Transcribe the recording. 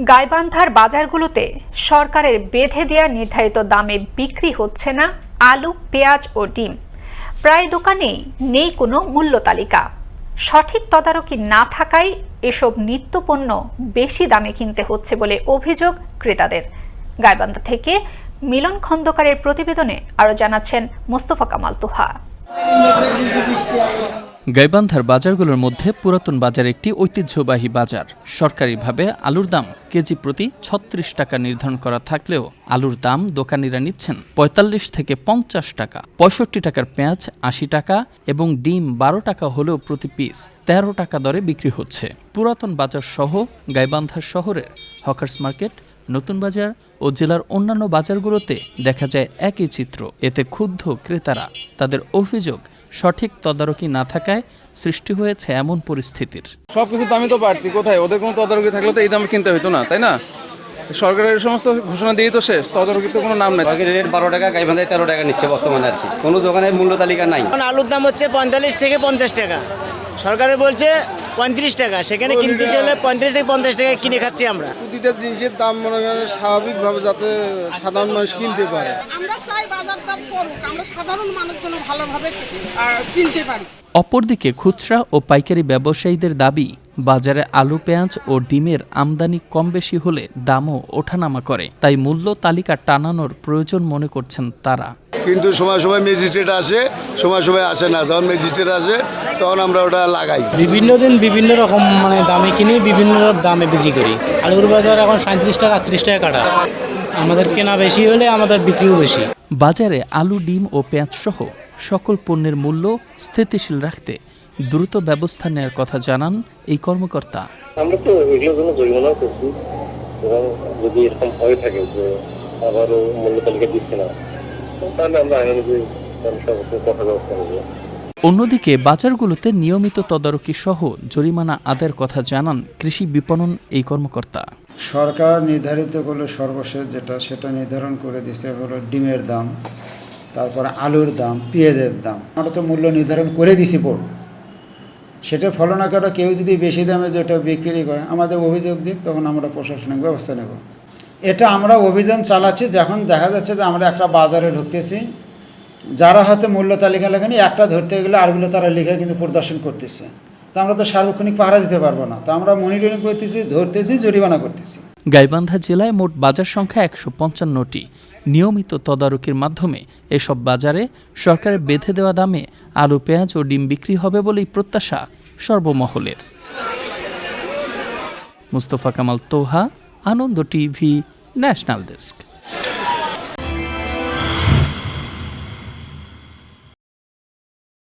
গাইবান্ধার বাজারগুলোতে সরকারের বেঁধে দেয়া নির্ধারিত দামে বিক্রি হচ্ছে না আলু, পেঁয়াজ ও ডিম। প্রায় দোকানেই নেই কোনো মূল্য তালিকা। সঠিক তদারকি না থাকায় এসব নিত্যপণ্য বেশি দামে কিনতে হচ্ছে বলে অভিযোগ ক্রেতাদের। গাইবান্ধা থেকে মিলন খন্দকারের প্রতিবেদনে আরও জানাচ্ছেন মোস্তফা কামাল তোহা। গাইবান্ধার বাজারগুলোর মধ্যে পুরাতন বাজার একটি ঐতিহ্যবাহী বাজার। সরকারিভাবে আলুর দাম কেজি প্রতি ৩৬ টাকা নির্ধারণ করা থাকলেও আলুর দাম দোকানিরা নিচ্ছেন ৪৫ থেকে ৫০ টাকা। ৬৫ টাকার পেঁয়াজ ৮০ টাকা এবং ডিম ১২ টাকা হলেও প্রতি পিস ১৩ টাকা দরে বিক্রি হচ্ছে। পুরাতন বাজার সহ গাইবান্ধা শহরের হকার্স মার্কেট, নতুন বাজার ও জেলার অন্যান্য বাজারগুলোতে দেখা যায় একই চিত্র। এতে ক্ষুব্ধ ক্রেতারা। তাদের অভিযোগ, সঠিক তদারকি না থাকায় সৃষ্টি হয়েছে এমন পরিস্থিতির। সবকিছু দামই তো বাড়তি, কোথায় ওদের কোনো তদারকি থাকলে তো এই দামে কিনতে হতো না, তাই না? সরকারের সমস্ত ঘোষণা দিয়ে তো শেষ, তদারকি তো কোনো নাম নেই। রেট ১২ টাকা, গাইবান্ধায় 13 টাকা নিচ্ছে বর্তমানে আর কি। কোনো দোকানের মূল্য তালিকা নাই। আলুর দাম হচ্ছে ৪৫ থেকে ৫০ টাকা, সরকারে বলছে ৩৫ টাকা, সেখানে কিনতে চাইলে ৩৫ থেকে ৫০ টাকা কিনে খাচ্ছি আমরা। প্রতিটা জিনিসের দাম মনে করেন স্বাভাবিকভাবে যাতে সাধারণ মানুষ কিনতে পারে। আমরা চাই বাজার দাম কমুক, আমরা সাধারণ মানুষ যেন ভালোভাবে কিনতে পারি। অপরদিকে খুচরা ও পাইকারি ব্যবসায়ীদের দাবি, বাজারে আলু, পেঁয়াজ ও ডিমের আমদানি কম বেশি হলে দামও ওঠানামা করে। তাই মূল্য তালিকা টানানোর প্রয়োজন মনে করছেন তারা। কিন্তু সময় সময় ম্যাজিস্ট্রেট আসে, সময় সময় আসে না। যখন ম্যাজিস্ট্রেট আসে তখন আমরা ওটা লাগাই। বিভিন্ন দিন বিভিন্ন রকম দামে কিনে বিভিন্ন দামে বিক্রি করি। আলুর বাজার এখন ৩৭ টাকা ৩৮ টাকা কাটা। আমাদের কেনা বেশি হলে আমাদের বিক্রিও বেশি। বাজারে আলু, ডিম ও পেঁয়াজ সহ সকল পণ্যের মূল্য স্থিতিশীল রাখতে দ্রুত ব্যবস্থা নেওয়ার কথা জানান এই কর্মকর্তা। আমরা তো এগুলোর জন্য জরিমানাও করছি এবং যদি এরকম হয়ে থাকে যে আবারও মূল্য তালিকা দিচ্ছে না, তাহলে আমরা আইনি কথা ব্যবস্থা নেব। অন্যদিকে বাজারগুলোতে নিয়মিত তদারকি সহ জরিমানা আদায়ের কথা জানান কৃষি বিপণন এই কর্মকর্তা। সরকার নির্ধারিত করলে সর্বশেষ সেটা নির্ধারণ করে দিচ্ছে হলো ডিমের দাম, তারপরে আলুর দাম, পেঁয়াজের দাম। আমরা তো মূল্য নির্ধারণ করে দিছি বোর্ড, সেটা ফলো না করে কেউ যদি বেশি দামে যেটা বিক্রি করে আমাদের অভিযোগ দিক, তখন আমরা প্রশাসনিক ব্যবস্থা নেব। এটা আমরা অভিযান চালাচ্ছি। যখন দেখা যাচ্ছে যে আমরা একটা বাজারে ঢুকতেছি, যারা হয়তো মূল্য তালিকা লেখেনি, একটা ধরতে গেলে আরগুলো তারা লিখে কিন্তু প্রদর্শন করতেছে। তা আমরা তো সার্বক্ষণিক পাহারা দিতে পারবো না। তো আমরা মনিটরিং করতেছি, ধরতেছি, জরিমানা করতেছি। গাইবান্ধা জেলায় মোট বাজার সংখ্যা ১৫৫টি। নিয়মিত তদারকির মাধ্যমে এসব বাজারে সরকারের বেঁধে দেওয়া দামে আলু, পেঁয়াজ ও ডিম বিক্রি হবে বলেই প্রত্যাশা সর্বমহলের। মোস্তফা কামাল তোহা, আনন্দ টিভি, ন্যাশনাল ডেস্ক।